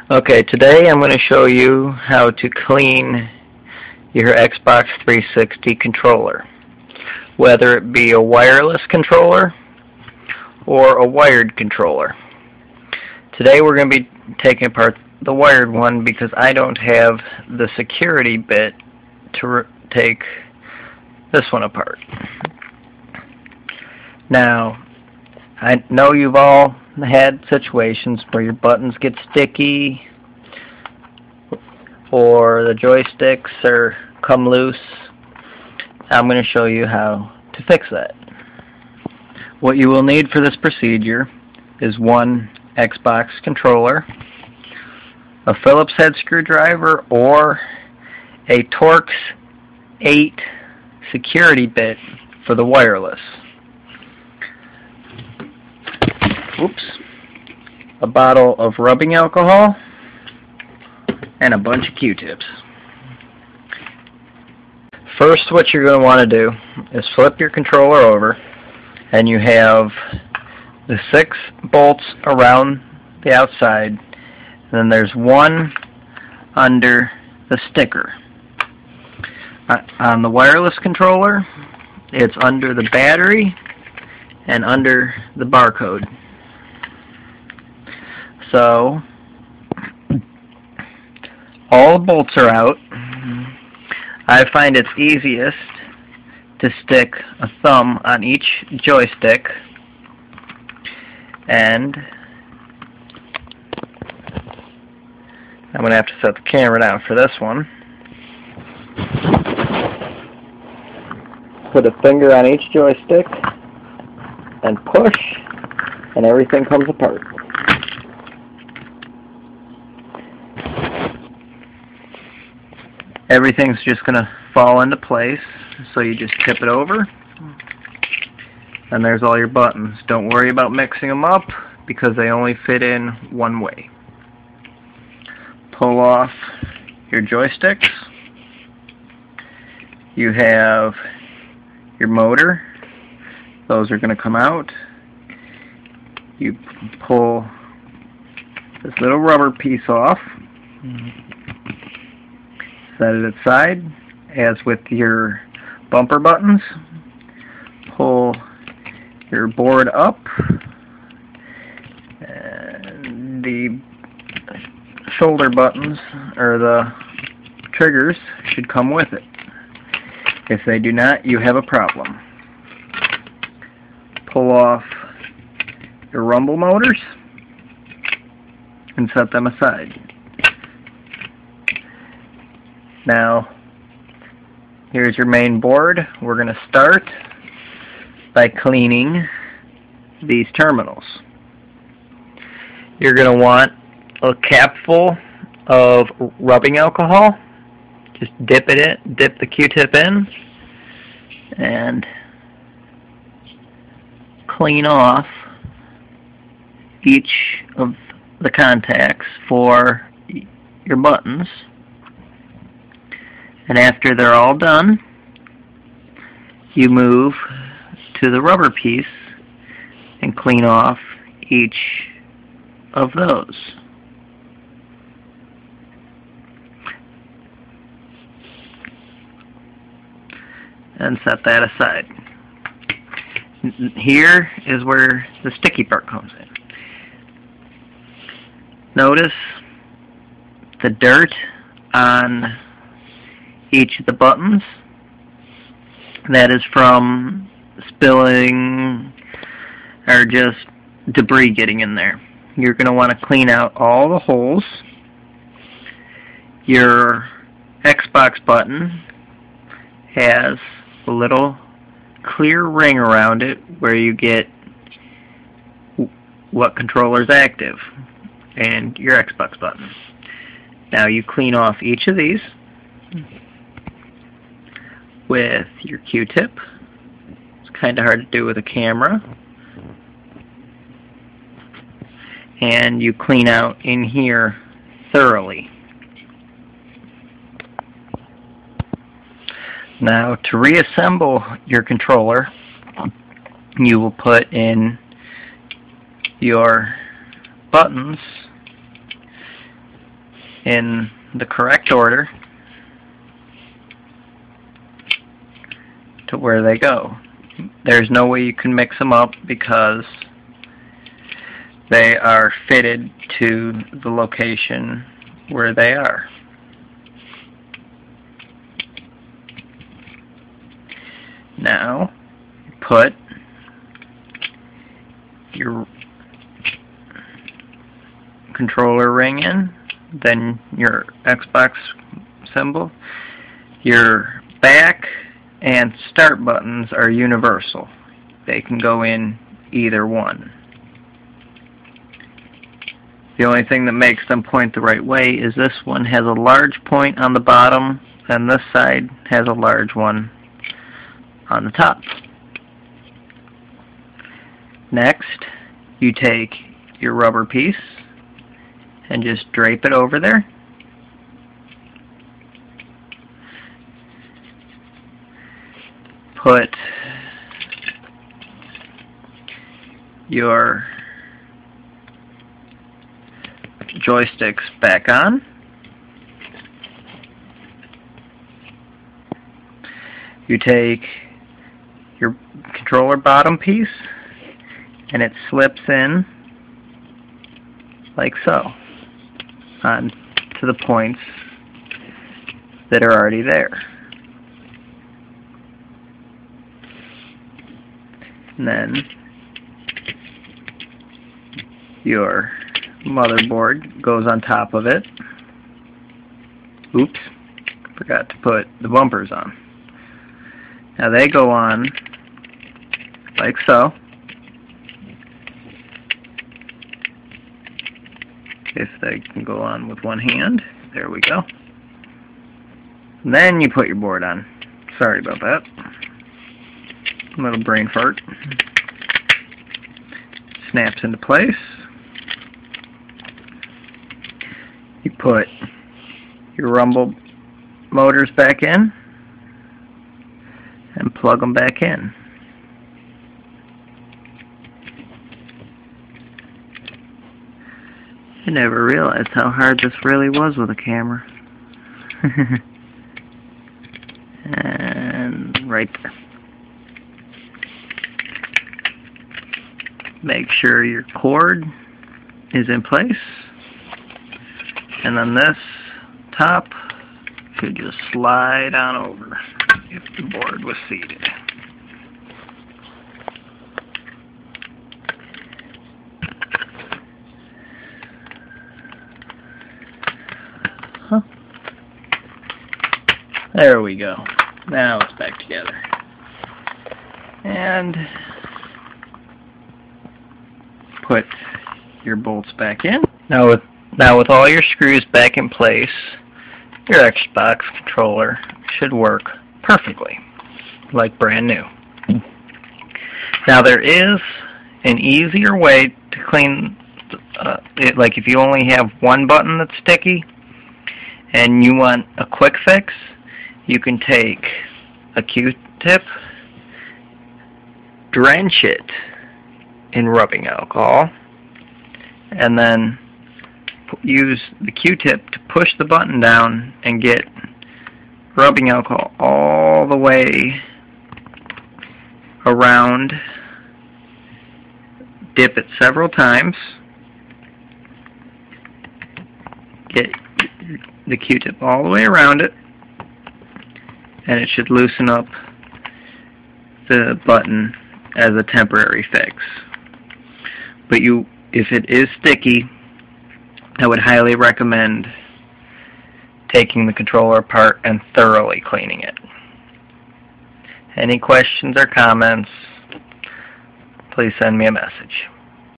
Okay, today I'm going to show you how to clean your Xbox 360 controller, whether it be a wireless controller or a wired controller. Today we're going to be taking apart the wired one because I don't have the security bit to take this one apart. Now, I know you've all had situations where your buttons get sticky or the joysticks come loose. I'm going to show you how to fix that. What you will need for this procedure is one Xbox controller, a Phillips head screwdriver, or a Torx 8 security bit for the wireless. A bottle of rubbing alcohol, and a bunch of Q-tips. First, what you're going to want to do is flip your controller over, and you have the 6 bolts around the outside, and then there's one under the sticker. On the wireless controller, it's under the battery and under the barcode. So, all the bolts are out. I find it's easiest to stick a thumb on each joystick, and I'm going to have to set the camera down for this one. Put a finger on each joystick and push, and everything comes apart. Everything's just going to fall into place, so you just tip it over, and there's all your buttons. Don't worry about mixing them up, because they only fit in one way. Pull off your joysticks. You have your motor. Those are going to come out. You pull this little rubber piece off. Set it aside. As with your bumper buttons, pull your board up, and the shoulder buttons, or the triggers, should come with it. If they do not, you have a problem. Pull off your rumble motors and set them aside. Now, here's your main board. We're going to start by cleaning these terminals. You're going to want a capful of rubbing alcohol. Just dip the Q-tip in, and clean off each of the contacts for your buttons. And after they're all done, you move to the rubber piece and clean off each of those. And set that aside. Here is where the sticky part comes in. Notice the dirt on each of the buttons. That is from spilling or just debris getting in there. You're going to want to clean out all the holes. Your Xbox button has a little clear ring around it where you get what controller is active and your Xbox button. Now you clean off each of these with your Q-tip. It's kind of hard to do with a camera. And you clean out in here thoroughly. Now, to reassemble your controller, you will put in your buttons in the correct order to where they go. There's no way you can mix them up because they are fitted to the location where they are. Now, put your controller ring in, then your Xbox symbol. Your back and start buttons are universal. They can go in either one. The only thing that makes them point the right way is this one has a large point on the bottom and this side has a large one on the top. Next, you take your rubber piece and just drape it over there. Put your joysticks back on. You take your controller bottom piece and it slips in like so on to the points that are already there. And then your motherboard goes on top of it. Oops, forgot to put the bumpers on. Now they go on like so. If they can go on with one hand. There we go. And then you put your board on. Sorry about that. A little brain fart. Snaps into place. You put your rumble motors back in and plug them back in. I never realized how hard this really was with a camera. And right there. Make sure your cord is in place. And then this top should just slide on over if the board was seated. Huh. There we go. Now it's back together. And put your bolts back in. Now with all your screws back in place, your Xbox controller should work perfectly, like brand new. Now there is an easier way to clean it, like if you only have one button that's sticky and you want a quick fix, you can take a Q-tip, drench it in rubbing alcohol, and then use the Q-tip to push the button down and get rubbing alcohol all the way around. Dip it several times. Get the Q-tip all the way around it, and it should loosen up the button as a temporary fix. But if it is sticky, I would highly recommend taking the controller apart and thoroughly cleaning it. Any questions or comments, please send me a message.